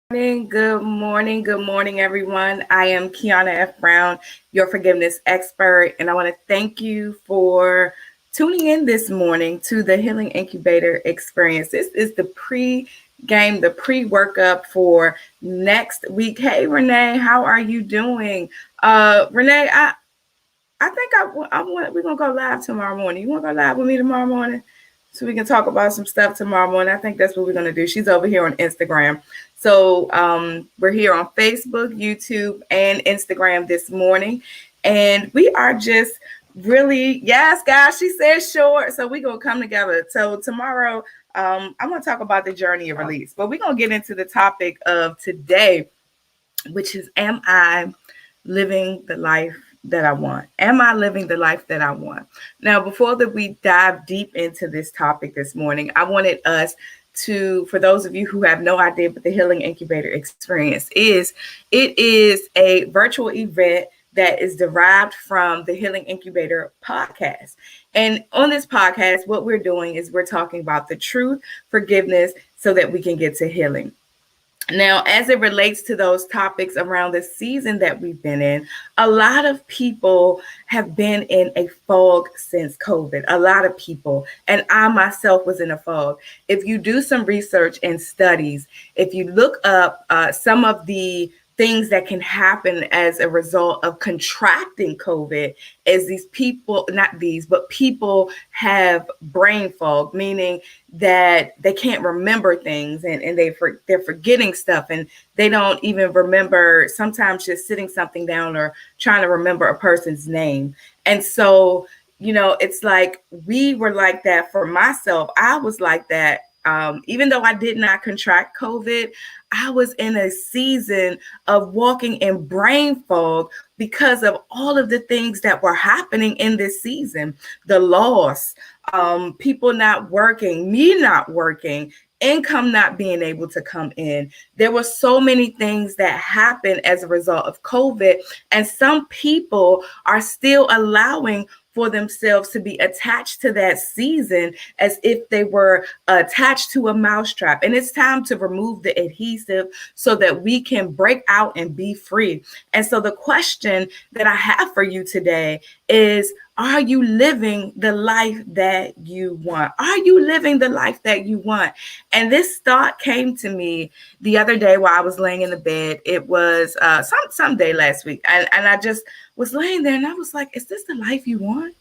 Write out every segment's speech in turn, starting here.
Good morning, good morning, everyone. I am Kiana F. Brown, your forgiveness expert, and I want to thank you for tuning in this morning to the Healing Incubator Experience. This is the pre-game, the pre-workup for next week. Hey, Renee, how are you doing? Renee, I think I want we're gonna go live tomorrow morning. You want to go live with me tomorrow morning? So we can talk about some stuff tomorrow morning. I think that's what we're going to do. She's over here on Instagram. So we're here on Facebook, YouTube, and Instagram this morning. And we are just really, yes, guys, she said short. So we're going to come together. So tomorrow, I'm going to talk about the journey of release. But we're going to get into the topic of today, which is, am I living the life that I want? Am I living the life that I want? Now, before that we dive deep into this topic this morning, I wanted us to, for those of you who have no idea what the Healing Incubator Experience is, it is a virtual event that is derived from the Healing Incubator podcast. And on this podcast, what we're doing is we're talking about the truth, forgiveness, so that we can get to healing. Now, as it relates to those topics around the season that we've been in, a lot of people have been in a fog since COVID. A lot of people, and I myself was in a fog. If you do some research and studies, if you look up some of the things that can happen as a result of contracting COVID, as these people, not these, but people have brain fog, meaning that they can't remember things and they're forgetting stuff, and they don't even remember sometimes just sitting something down or trying to remember a person's name. And so, it's like we were like that. For myself, I was like that. Even though I did not contract COVID, I was in a season of walking in brain fog because of all of the things that were happening in this season. The loss, people not working, me not working, income not being able to come in. There were so many things that happened as a result of COVID, and some people are still allowing for themselves to be attached to that season as if they were attached to a mousetrap. And it's time to remove the adhesive so that we can break out and be free. And so the question that I have for you today is, are you living the life that you want? Are you living the life that you want? And this thought came to me the other day while I was laying in the bed. It was some day last week. And I just was laying there and I was like, is this the life you want?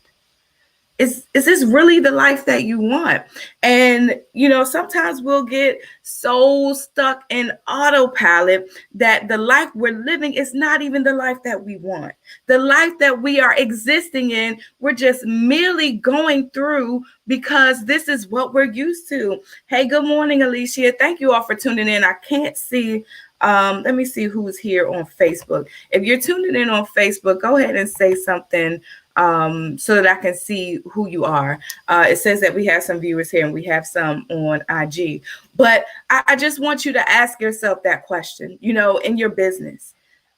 Is this really the life that you want? And sometimes we'll get so stuck in autopilot that the life we're living is not even the life that we want. The life that we are existing in, we're just merely going through because this is what we're used to. Hey, good morning, Alicia. Thank you all for tuning in. I can't see. Let me see who's here on Facebook. If you're tuning in on Facebook, go ahead and say something so that I can see who you are. It says that we have some viewers here and we have some on IG. But I just want you to ask yourself that question, in your business.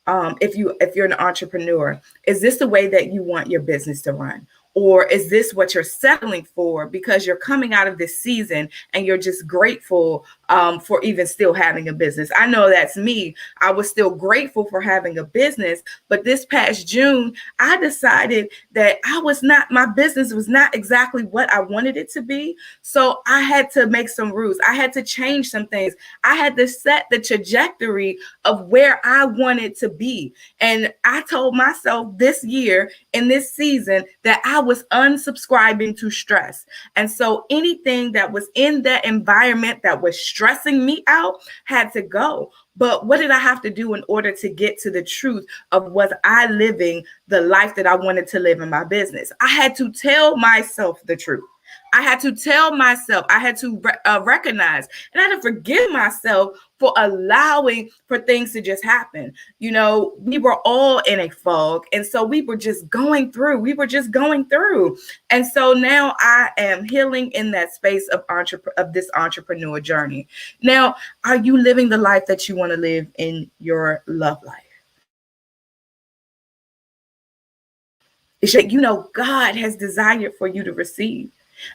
If you're an entrepreneur, is this the way that you want your business to run? Or is this what you're settling for because you're coming out of this season and you're just grateful for even still having a business? I know that's me. I was still grateful for having a business, but this past June, I decided that my business was not exactly what I wanted it to be. So I had to make some rules. I had to change some things. I had to set the trajectory of where I wanted to be. And I told myself this year in this season that I was unsubscribing to stress. And so anything that was in that environment that was stressing me out had to go. But what did I have to do in order to get to the truth of was I living the life that I wanted to live in my business? I had to tell myself the truth. I had to tell myself, I had to recognize, and I had to forgive myself for allowing for things to just happen. We were all in a fog. And so we were just going through. And so now I am healing in that space of this entrepreneur journey. Now, are you living the life that you want to live in your love life? It's God has desired for you to receive.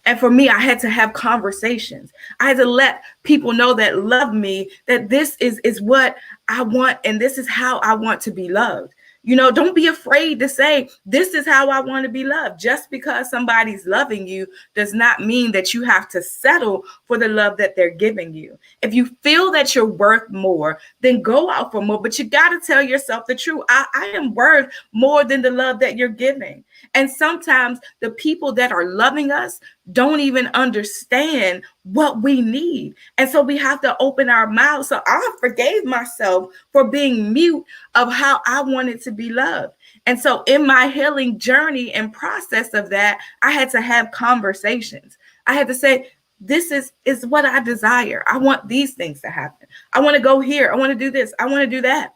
And for me, I had to have conversations. I had to let people know that love me, that this is what I want and this is how I want to be loved. Don't be afraid to say, this is how I want to be loved. Just because somebody's loving you does not mean that you have to settle for the love that they're giving you. If you feel that you're worth more, then go out for more. But you got to tell yourself the truth. I am worth more than the love that you're giving. And sometimes the people that are loving us don't even understand what we need. And so we have to open our mouths. So I forgave myself for being mute of how I wanted to be loved. And so in my healing journey and process of that, I had to have conversations. I had to say, this is what I desire. I want these things to happen. I want to go here. I want to do this. I want to do that.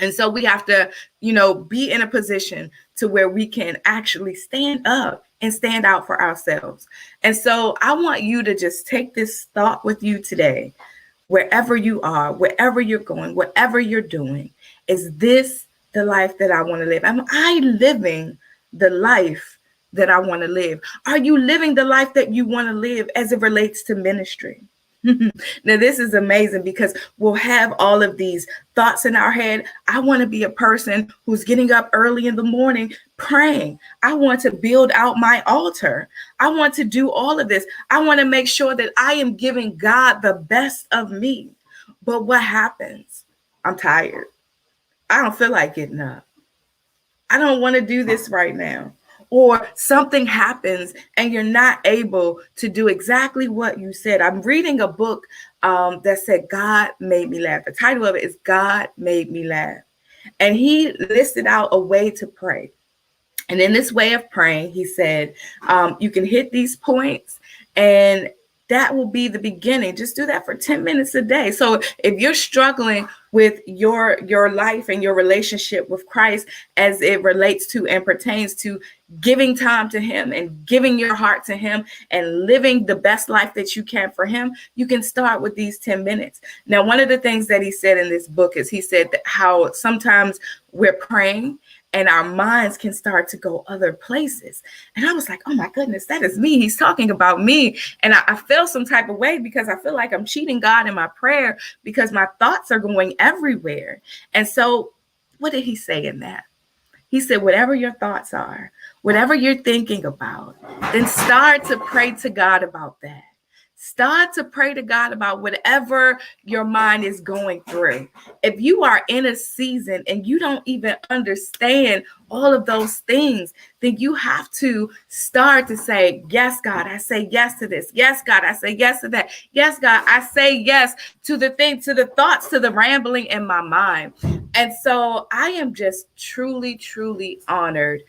And so we have to, be in a position to where we can actually stand up and stand out for ourselves. And so I want you to just take this thought with you today, wherever you are, wherever you're going, whatever you're doing. Is this the life that I want to live? Am I living the life that I want to live? Are you living the life that you want to live as it relates to ministry? Now, this is amazing because we'll have all of these thoughts in our head. I want to be a person who's getting up early in the morning praying. I want to build out my altar. I want to do all of this. I want to make sure that I am giving God the best of me. But what happens? I'm tired. I don't feel like getting up. I don't want to do this right now. Or something happens and you're not able to do exactly what you said. I'm reading a book that said, God Made Me Laugh. The title of it is God Made Me Laugh. And he listed out a way to pray. And in this way of praying, he said, you can hit these points and that will be the beginning. Just do that for 10 minutes a day. So if you're struggling with your life and your relationship with Christ as it relates to and pertains to giving time to him and giving your heart to him and living the best life that you can for him, you can start with these 10 minutes. Now, one of the things that he said in this book is he said that how sometimes we're praying and our minds can start to go other places. And I was like, oh my goodness, that is me. He's talking about me. And I feel some type of way because I feel like I'm cheating God in my prayer because my thoughts are going everywhere. And so what did he say in that? He said, whatever your thoughts are, whatever you're thinking about, then start to pray to God about that. Start to pray to God about whatever your mind is going through. If you are in a season and you don't even understand all of those things, then you have to start to say, yes, God, I say yes to this. Yes, God, I say yes to that. Yes, God, I say yes to the thing, to the thoughts, to the rambling in my mind. And so I am just truly, truly honored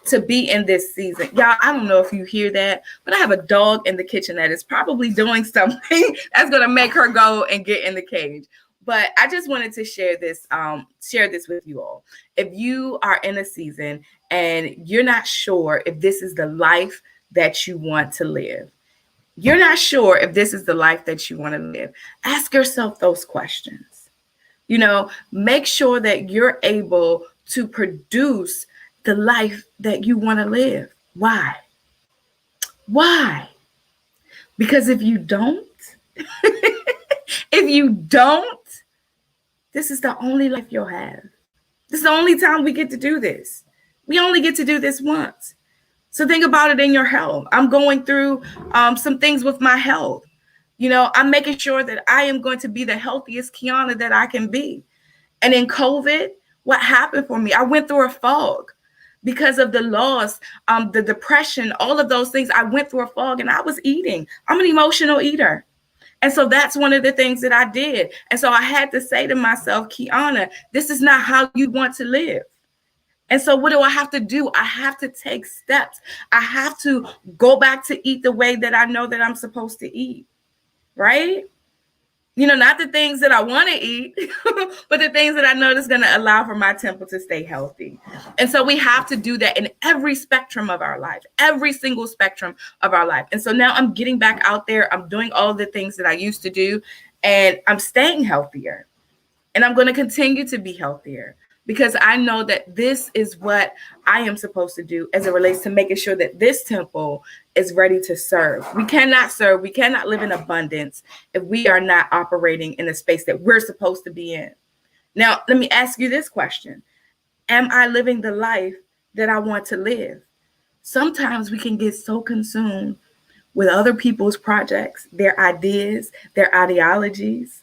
to be in this season. Y'all, I don't know if you hear that, but I have a dog in the kitchen that is probably doing something that's going to make her go and get in the cage. But I just wanted to share this with you all. If you are in a season and you're not sure if this is the life that you want to live, you're not sure if this is the life that you want to live, ask yourself those questions. Make sure that you're able to produce the life that you want to live. Why? Why? Because if you don't, this is the only life you'll have. This is the only time we get to do this. We only get to do this once. So think about it in your health. I'm going through some things with my health. I'm making sure that I am going to be the healthiest Kiana that I can be. And in COVID, what happened for me? I went through a fog because of the loss, the depression, all of those things. I went through a fog and I was eating. I'm an emotional eater. And so that's one of the things that I did. And so I had to say to myself, Kiana, this is not how you want to live. And so what do I have to do? I have to take steps. I have to go back to eat the way that I know that I'm supposed to eat, right? Not the things that I want to eat, but the things that I know that's going to allow for my temple to stay healthy. And so we have to do that in every spectrum of our life, every single spectrum of our life. And so now I'm getting back out there. I'm doing all the things that I used to do, and I'm staying healthier. And I'm going to continue to be healthier because I know that this is what I am supposed to do as it relates to making sure that this temple is ready to serve. We cannot serve, we cannot live in abundance if we are not operating in the space that we're supposed to be in. Now, let me ask you this question. Am I living the life that I want to live? Sometimes we can get so consumed with other people's projects, their ideas, their ideologies,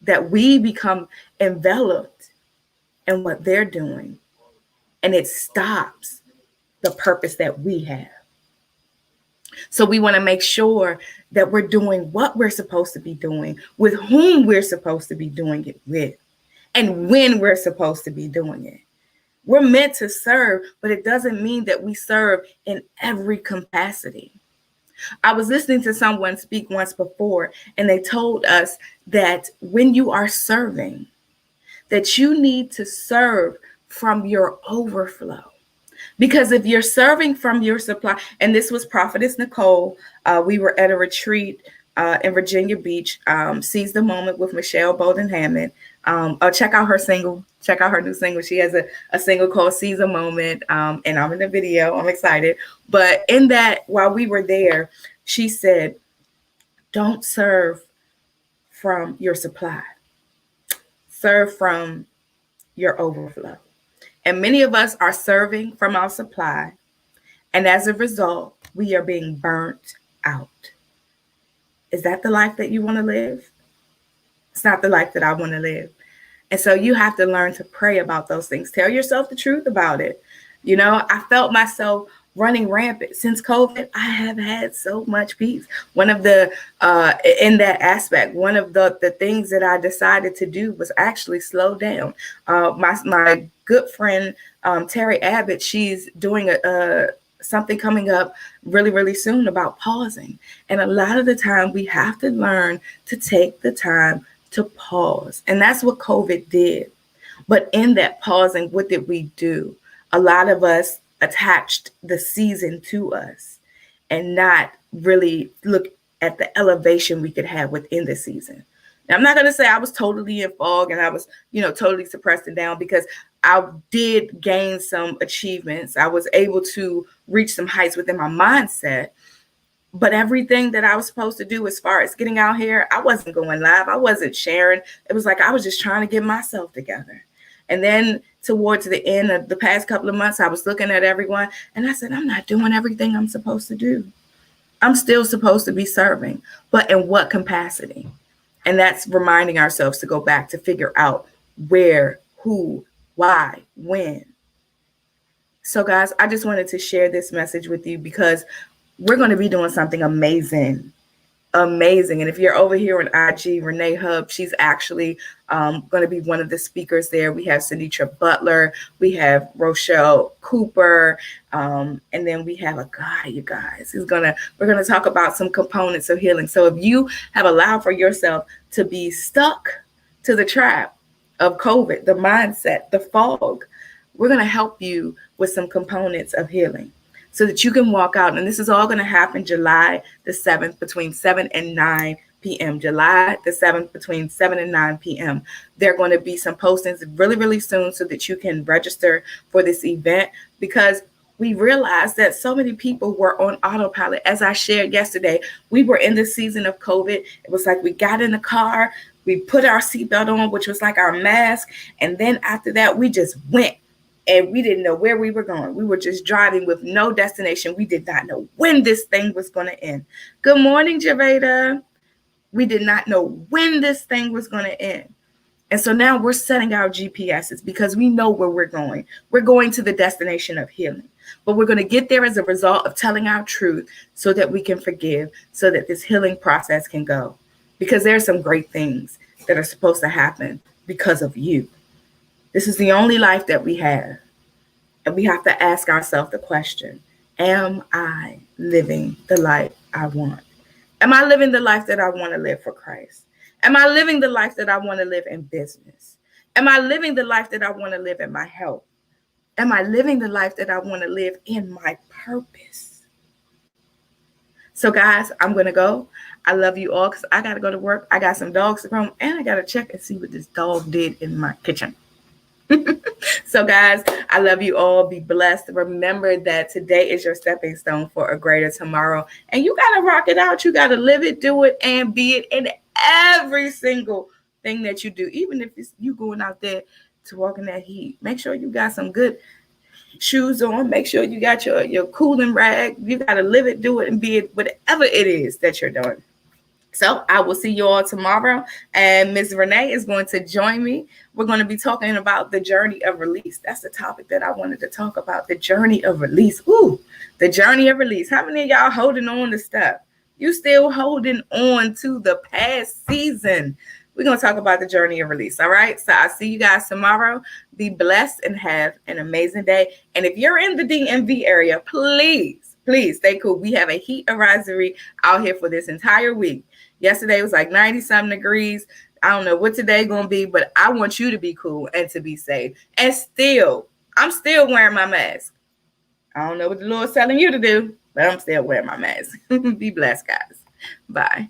that we become enveloped in what they're doing, and it stops the purpose that we have. So we want to make sure that we're doing what we're supposed to be doing, with whom we're supposed to be doing it with, and when we're supposed to be doing it. We're meant to serve, but it doesn't mean that we serve in every capacity. I was listening to someone speak once before, and they told us that when you are serving, that you need to serve from your overflow. Because if you're serving from your supply, and this was Prophetess Nicole, we were at a retreat in Virginia Beach, Seize the Moment with Michelle Bolden Hammond. Check out her single, check out her new single. She has a single called Seize a Moment, and I'm in the video. I'm excited. But in that, while we were there, she said, don't serve from your supply. Serve from your overflow. And many of us are serving from our supply. And as a result, we are being burnt out. Is that the life that you want to live? It's not the life that I want to live. And so you have to learn to pray about those things. Tell yourself the truth about it. You know, I felt myself running rampant since COVID. I have had so much peace. One of the, in that aspect, one of the things that I decided to do was actually slow down. My good friend, Terry Abbott, she's doing something coming up really, really soon about pausing. And a lot of the time we have to learn to take the time to pause. And that's what COVID did. But in that pausing, what did we do? A lot of us attached the season to us and not really look at the elevation we could have within the season. Now, I'm not going to say I was totally in fog and I was, totally suppressed and down, because I did gain some achievements. I was able to reach some heights within my mindset. But everything that I was supposed to do as far as getting out here, I wasn't going live. I wasn't sharing. It was like I was just trying to get myself together. And then towards the end of the past couple of months, I was looking at everyone and I said, I'm not doing everything I'm supposed to do. I'm still supposed to be serving, but in what capacity? And that's reminding ourselves to go back to figure out where, who, why, when. So guys, I just wanted to share this message with you because we're going to be doing something amazing. And if you're over here on IG, Renee Hub, she's actually going to be one of the speakers there. We have Sinitra Butler, we have Rochelle Cooper, and then we have a guy, you guys, we're going to talk about some components of healing. So if you have allowed for yourself to be stuck to the trap of COVID, the mindset, the fog, we're going to help you with some components of healing, so that you can walk out. And this is all going to happen July the 7th between 7 and 9 p.m. July the 7th between 7 and 9 p.m. There are going to be some postings really, really soon so that you can register for this event, because we realized that so many people were on autopilot. As I shared yesterday, we were in the season of COVID. It was like we got in the car, we put our seatbelt on, which was like our mask. And then after that, we just went. And we didn't know where we were going. We were just driving with no destination. We did not know when this thing was going to end. Good morning, Javeda. We did not know when this thing was going to end. And so now we're setting our GPSs because we know where we're going. We're going to the destination of healing. But we're going to get there as a result of telling our truth so that we can forgive, so that this healing process can go. Because there are some great things that are supposed to happen because of you. This is the only life that we have. And we have to ask ourselves the question, am I living the life I want? Am I living the life that I want to live for Christ? Am I living the life that I want to live in business? Am I living the life that I want to live in my health? Am I living the life that I want to live in my purpose? So guys, I'm going to go. I love you all because I got to go to work. I got some dogs to groom, and I got to check and see what this dog did in my kitchen. So, guys, I love you all. Be blessed. Remember that today is your stepping stone for a greater tomorrow. And you got to rock it out. You got to live it, do it, and be it in every single thing that you do. Even if it's you going out there to walk in that heat, make sure you got some good shoes on. Make sure you got your cooling rag. You got to live it, do it, and be it, whatever it is that you're doing. So I will see you all tomorrow. And Ms. Renee is going to join me. We're going to be talking about the journey of release. That's the topic that I wanted to talk about, the journey of release. Ooh, the journey of release. How many of y'all holding on to stuff? You still holding on to the past season. We're going to talk about the journey of release. All right. So I'll see you guys tomorrow. Be blessed and have an amazing day. And if you're in the DMV area, please stay cool. We have a heat advisory out here for this entire week. Yesterday was like 90-something degrees. I don't know what today going to be, but I want you to be cool and to be safe. And still, I'm still wearing my mask. I don't know what the Lord's telling you to do, but I'm still wearing my mask. Be blessed, guys. Bye.